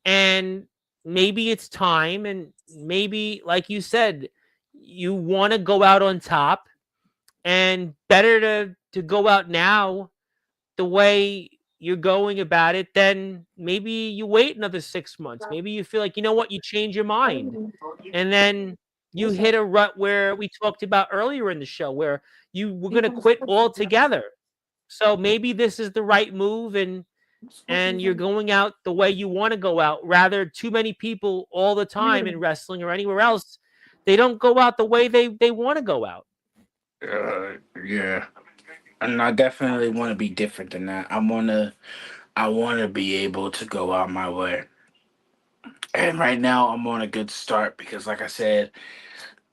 and maybe it's time, and maybe, like you said, you want to go out on top, and better to go out now the way you're going about it than maybe you wait another 6 months. Maybe you feel like, what, you change your mind, and then you hit a rut where we talked about earlier in the show where you were going to quit altogether. So maybe this is the right move, and you're going out the way you want to go out. Rather, too many people all the time in wrestling or anywhere else, they don't go out the way they want to go out. Yeah, and I definitely want to be different than that. I want to be able to go out my way. And right now, I'm on a good start because, like I said,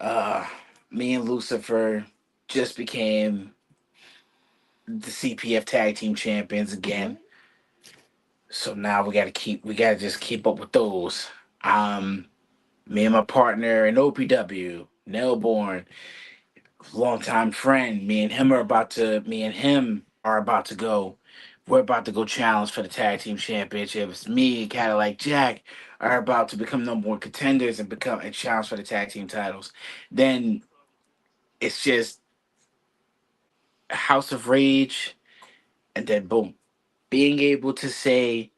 uh, me and Lucifer just became the CPF Tag Team Champions again. So now we gotta just keep up with those. Um, Me and my partner in OPW. Nailborn, longtime friend. Me and him are about to go. We're about to go challenge for the tag team championships. Me and Cadillac Jack are about to become number one contenders and become and challenge for the tag team titles. Then it's just House of Rage, and then boom, being able to say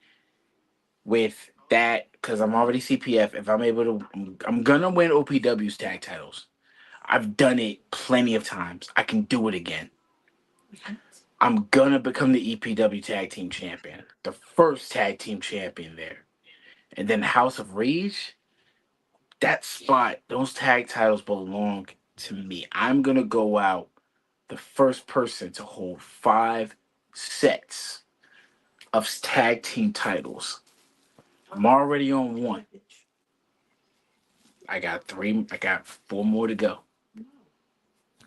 with that because I'm already CPF. If I'm able to, I'm gonna win OPW's tag titles. I've done it plenty of times. I can do it again. I'm gonna become the EPW tag team champion, the first tag team champion there. And then House of Rage, that spot, those tag titles belong to me. I'm gonna go out the first person to hold 5 sets of tag team titles. I'm already on one. I got 3. I got 4 more to go.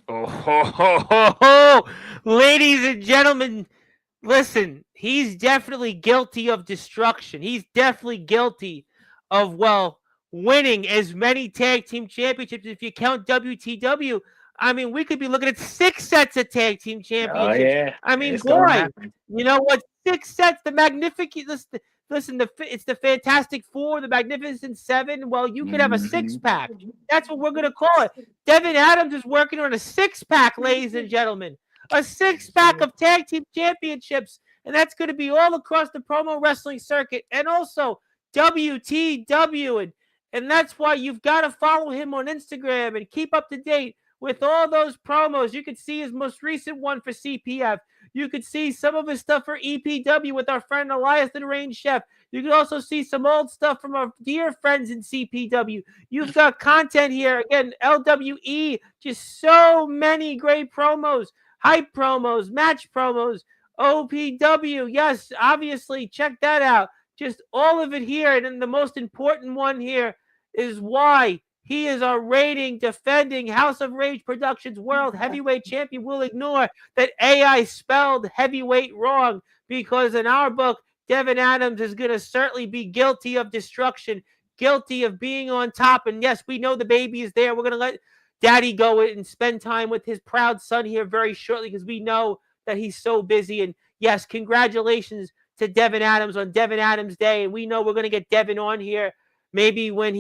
Oh, ho, ho, ho, ho. Ladies and gentlemen, listen, he's definitely guilty of destruction. He's definitely guilty of, well, winning as many tag team championships. If you count WTW, I mean, we could be looking at 6 sets of tag team Oh championships. yeah, I mean, it's gonna boy, happen. you know what? 6 sets, the magnificent. Listen, it's the Fantastic Four, the Magnificent Seven. Well, you could have a Hmm. 6-pack. That's what we're gonna call it. Devin Adams is working on a 6-pack, ladies and gentlemen, a 6-pack of tag team championships, and that's going to be all across the promo wrestling circuit, and also WTW, and that's why you've got to follow him on Instagram and keep up to date with all those promos. You can see his most recent one for CPF. You could see some of his stuff for EPW with our friend Elias the Range Chef. You can also see some old stuff from our dear friends in CPW. You've got content here. Again, LWE, just so many great promos, hype promos, match promos, OPW. Yes, obviously, check that out. Just all of it here. And then the most important one here is why he is our reigning, defending House of Rage Productions World Heavyweight Champion. Will ignore that AI spelled heavyweight wrong, because in our book, Devin Adams is going to certainly be guilty of destruction, guilty of being on top. And yes, we know the baby is there. We're going to let Daddy go and spend time with his proud son here very shortly, because we know that he's so busy. And yes, congratulations to Devin Adams on Devin Adams Day. And we know we're going to get Devin on here maybe when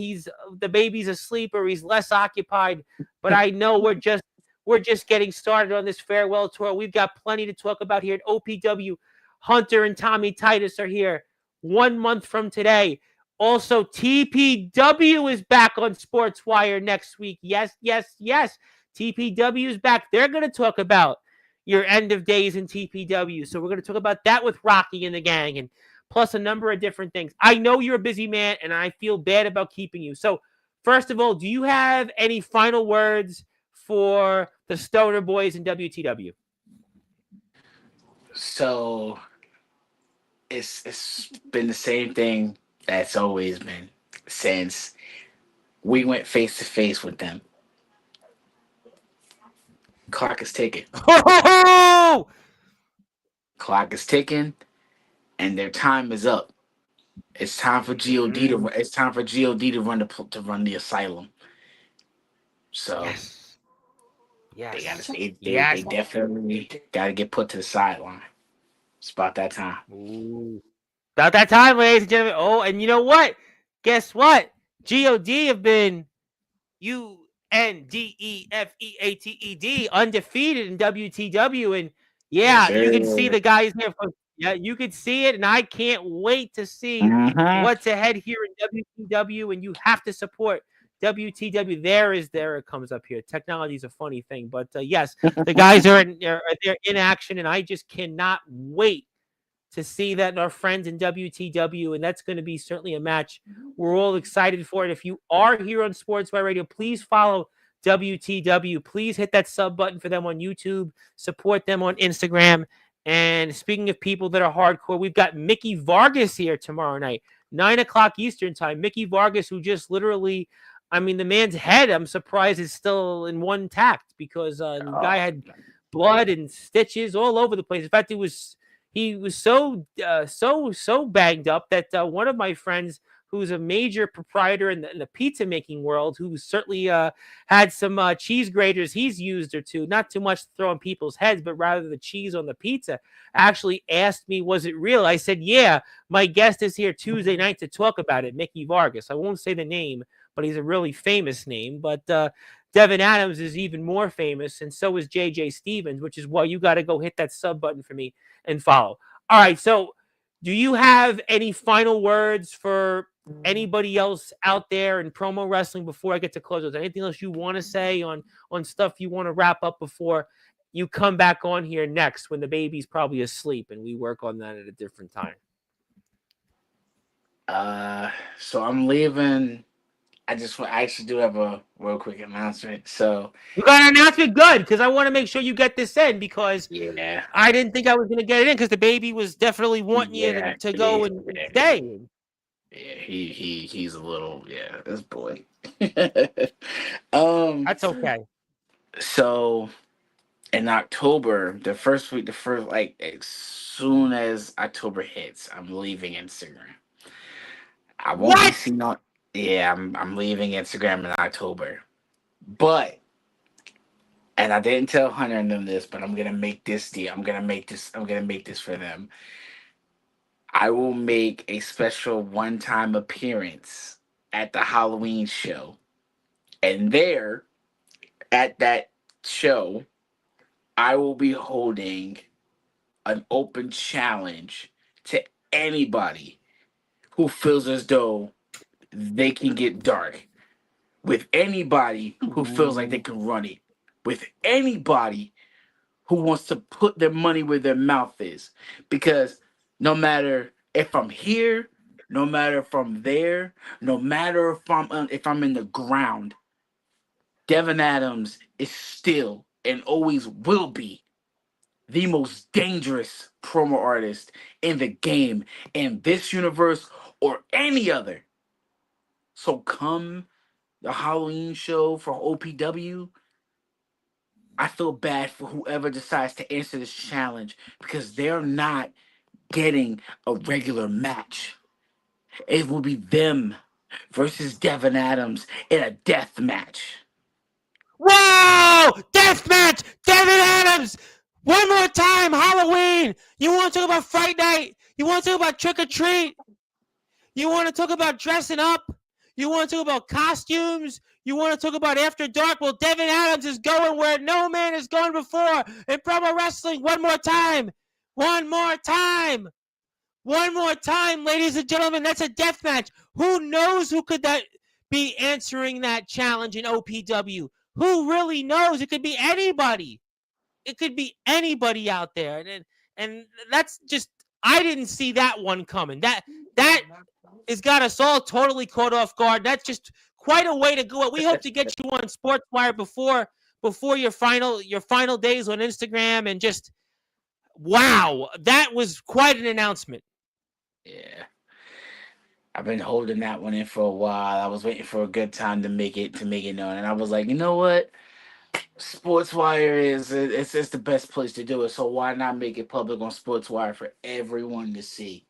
the baby's asleep or he's less occupied. But I know we're just getting started on this farewell tour. We've got plenty to talk about here at OPW. Hunter and Tommy Titus are here 1 month from today. Also, TPW is back on Sportswire next week. Yes, yes, yes. TPW is back. They're going to talk about your end of days in TPW. So we're going to talk about that with Rocky and the gang, and plus a number of different things. I know you're a busy man, and I feel bad about keeping you. So first of all, do you have any final words for the Stoner Boys in WTW? So it's been the same thing that's always been since we went face to face with them. Clock is ticking. Oh! Clock is ticking, and their time is up. It's time for God to. It's time for God to run the asylum. So Yes. they got Yes. to. They Yes. definitely got to get put to the sideline. It's about that time. Ooh. About that time, ladies and gentlemen. Oh, and you know what? Guess what? God have been UNDEFEATED undefeated in WTW, and Yes, yeah, you can see sir. the guys here. Yeah, you can see it, and I can't wait to see Mm-hmm. what's ahead here in WTW. And you have to support WTW. There it comes up here. Technology is a funny thing, but yes, the guys are they're in action, and I just cannot wait to see that our friends in WTW, and that's going to be certainly a match we're all excited for it. If you are here on Sportswire Radio, please follow WTW. Please hit that sub button for them on YouTube. Support them on Instagram. And speaking of people that are hardcore, we've got Mickey Vargas here tomorrow night, 9 o'clock Eastern time. Mickey Vargas, who just literally, I mean, the man's head, I'm surprised, is still in one tact, because the guy had blood and stitches all over the place. In fact, he was so banged up that one of my friends who's a major proprietor in the pizza making world, who certainly had some cheese graters he's used or two, not too much to throw on people's heads, but rather the cheese on the pizza, actually asked me, was it real? I said, yeah, my guest is here Tuesday night to talk about it, Mickey Vargas. I won't say the name, but he's a really famous name. But Devin Adams is even more famous, and so is J.J. Stevens, which is why you got to go hit that sub button for me and follow. All right, so do you have any final words for anybody else out there in promo wrestling before I get to close? Is there anything else you want to say on stuff you want to wrap up before you come back on here next when the baby's probably asleep and we work on that at a different time? So I'm leaving. I actually do have a real quick announcement. So you got an announcement, good, because I want to make sure you get this in, because yeah, I didn't think I was going to get it in because the baby was definitely wanting you to go and stay. Yeah, he's a little, this boy. That's okay. So in October, the first like as soon as October hits, I'm leaving Instagram. I won't be What? seen on. Yeah, I'm leaving Instagram in October, but and I didn't tell Hunter and them this, but I'm gonna make this deal. I'm gonna make this. I'm gonna make this for them. I will make a special one-time appearance at the Halloween show, and there at that show, I will be holding an open challenge to anybody who feels as though they can get dark, with anybody who feels like they can run it, with anybody who wants to put their money where their mouth is. Because no matter if I'm here, no matter if I'm there, no matter if I'm in the ground, Devin Adams is still and always will be the most dangerous promo artist in the game, in this universe or any other. So come the Halloween show for OPW, I feel bad for whoever decides to answer this challenge because they're not getting a regular match. It will be them versus Devin Adams in a death match. Whoa! Death match! Devin Adams! One more time, Halloween! You want to talk about Fright Night? You want to talk about Trick or Treat? You want to talk about dressing up? You want to talk about costumes? You want to talk about After Dark? Well, Devin Adams is going where no man has gone before in promo wrestling. One more time. One more time. One more time, ladies and gentlemen. That's a death match. Who knows who could that be answering that challenge in OPW? Who really knows? It could be anybody. It could be anybody out there. And that's just, I didn't see that one coming. That has got us all totally caught off guard. That's just quite a way to go. We hope to get you on Sportswire before your final days on Instagram. And just, wow, that was quite an announcement. Yeah. I've been holding that one in for a while. I was waiting for a good time to make it known. And I was like, you know what? Sportswire it's the best place to do it. So why not make it public on Sportswire for everyone to see?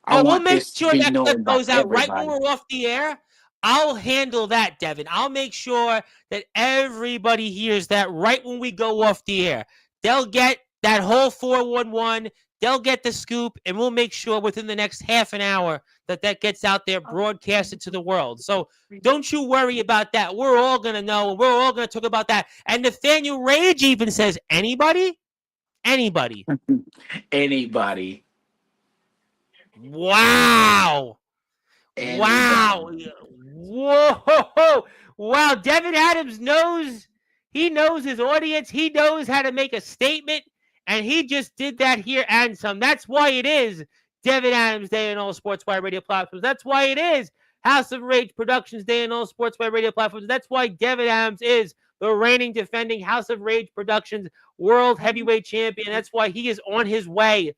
I Oh, we'll want make this to sure be that clip known by goes out right when everybody. we're off the air. I'll handle that, Devin. I'll make sure that everybody hears that right when we go off the air. They'll get that whole 411. They'll get the scoop, and we'll make sure within the next half an hour that gets out there, broadcasted to the world. So don't you worry about that. We're all going to know, and we're all going to talk about that. And Nathaniel Rage even says, anybody? Anybody. Anybody. Wow. Wow. Anybody. Whoa. Wow. Devin Adams knows. He knows his audience. He knows how to make a statement. And he just did that here and some. That's why it is Devin Adams Day on all Sportswire radio platforms. That's why it is House of Rage Productions Day on all Sportswire radio platforms. That's why Devin Adams is the reigning, defending House of Rage Productions World Heavyweight Champion. That's why he is on his way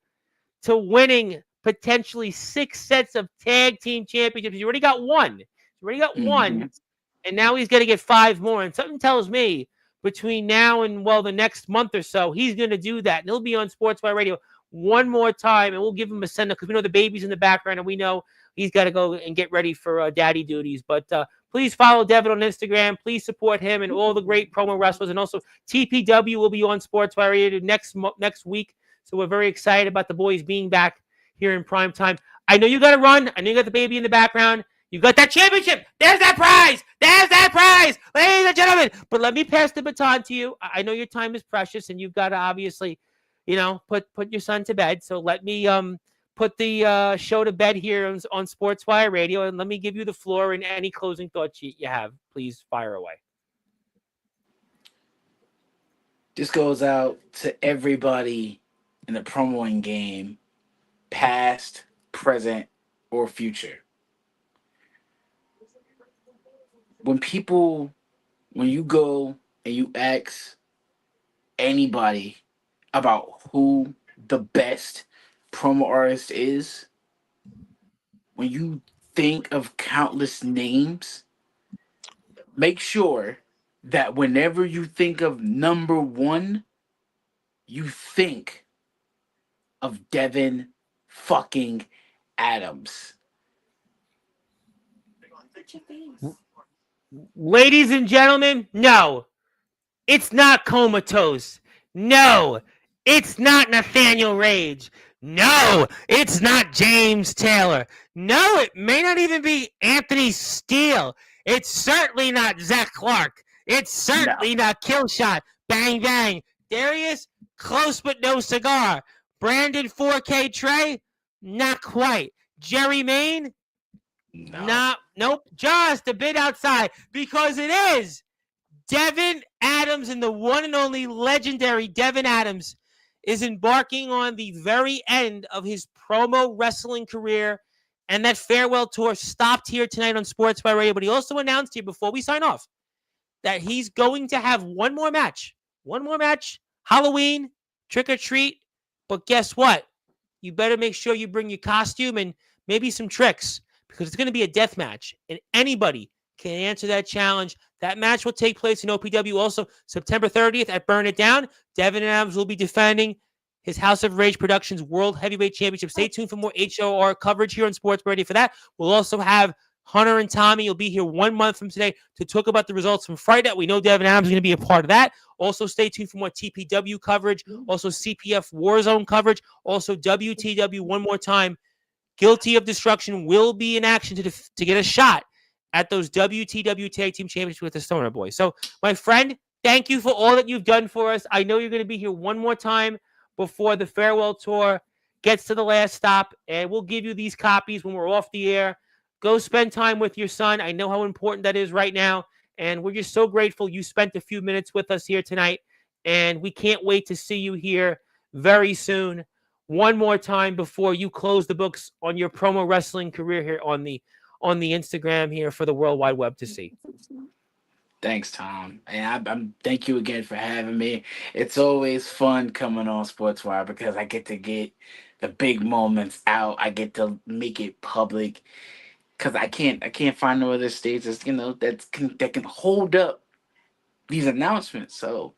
to winning potentially 6 sets of tag team championships. He already got one. And now he's going to get 5 more. And something tells me between now and, well, the next month or so, he's going to do that. And he'll be on Sportswire Radio one more time, and we'll give him a send-up because we know the baby's in the background, and we know he's got to go and get ready for daddy duties. But please follow Devin on Instagram. Please support him and all the great promo wrestlers. And also TPW will be on Sportswire next week. So we're very excited about the boys being back here in prime time. I know you got to run. I know you got the baby in the background. You got that championship. There's that prize. There's that prize, ladies and gentlemen. But let me pass the baton to you. I know your time is precious, and you've got to obviously, put your son to bed. So let me put the show to bed here on Sportswire Radio, and let me give you the floor and any closing thoughts you have. Please fire away. This goes out to everybody in the promoing game, past, present, or future. When you go and you ask anybody about who the best promo artist is, when you think of countless names, make sure that whenever you think of number one, you think of Devin fucking Adams. Ladies and gentlemen, no, it's not Comatose. No, it's not Nathaniel Rage. No, it's not James Taylor. No, it may not even be Anthony Steele. It's certainly not Zach Clark. It's certainly not Killshot. Bang, bang. Darius, close but no cigar. Brandon 4K Trey, not quite. Jerry Main, nope, just a bit outside, because it is Devin Adams, and the one and only legendary Devin Adams is embarking on the very end of his promo wrestling career, and that farewell tour stopped here tonight on Sportswire Radio. But he also announced here before we sign off that he's going to have one more match, Halloween, trick or treat. But guess what? You better make sure you bring your costume and maybe some tricks, because it's going to be a death match, and anybody can answer that challenge. That match will take place in OPW also September 30th at Burn It Down. Devin Adams will be defending his House of Rage Productions World Heavyweight Championship. Stay tuned for more HOR coverage here on Sports Radio for that. We'll also have Hunter and Tommy. You'll be here 1 month from today to talk about the results from Friday. We know Devin Adams is going to be a part of that. Also, stay tuned for more TPW coverage. Also, CPF Warzone coverage. Also, WTW one more time. Guilty of Destruction will be in action to get a shot at those WTW Tag Team Championships with the Stoner Boys. So, my friend, thank you for all that you've done for us. I know you're going to be here one more time before the farewell tour gets to the last stop, and we'll give you these copies when we're off the air. Go spend time with your son. I know how important that is right now, and we're just so grateful you spent a few minutes with us here tonight, and we can't wait to see you here very soon. One more time before you close the books on your promo wrestling career here on the Instagram here for the World Wide Web to see. Thanks, Tom. And I'm thank you again for having me. It's always fun coming on Sportswire because I get to get the big moments out. I get to make it public because I can't find no other stages, that can hold up these announcements. So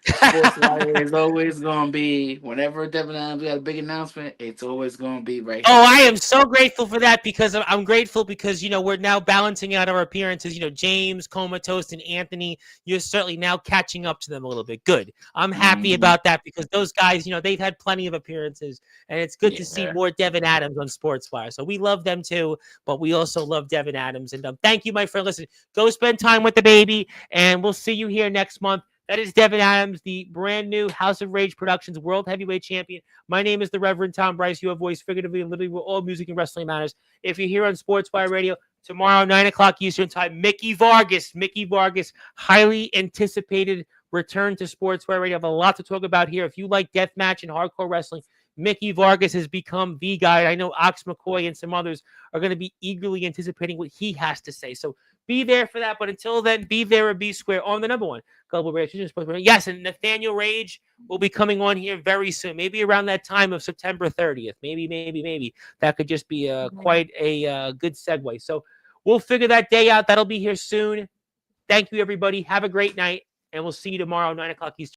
Sportswire is always gonna be, whenever Devin Adams got a big announcement, it's always gonna be right here. Oh, I am so grateful for that, because I'm grateful because we're now balancing out our appearances. James, Comatose, and Anthony, you're certainly now catching up to them a little bit. Good. I'm happy about that, because those guys, they've had plenty of appearances, and it's good to see more Devin Adams on Sportswire. So we love them too, but we also love Devin Adams. And thank you, my friend. Listen, go spend time with the baby, and we'll see you here next month. That is Devin Adams, the brand new House of Rage Productions World Heavyweight Champion. My name is the Reverend Tom Bryce. You have voice figuratively and literally where all music and wrestling matters. If you're here on Sportswire Radio, tomorrow, 9 o'clock Eastern Time, Mickey Vargas, highly anticipated return to Sportswire Radio. I have a lot to talk about here. If you like deathmatch and hardcore wrestling, Mickey Vargas has become the guy. I know Ox McCoy and some others are going to be eagerly anticipating what he has to say. So be there for that. But until then, be there or be square on the number one Global Radio. Yes, and Nathaniel Rage will be coming on here very soon, maybe around that time of September 30th. Maybe. That could just be quite a good segue. So we'll figure that day out. That'll be here soon. Thank you, everybody. Have a great night, and we'll see you tomorrow, 9 o'clock Eastern.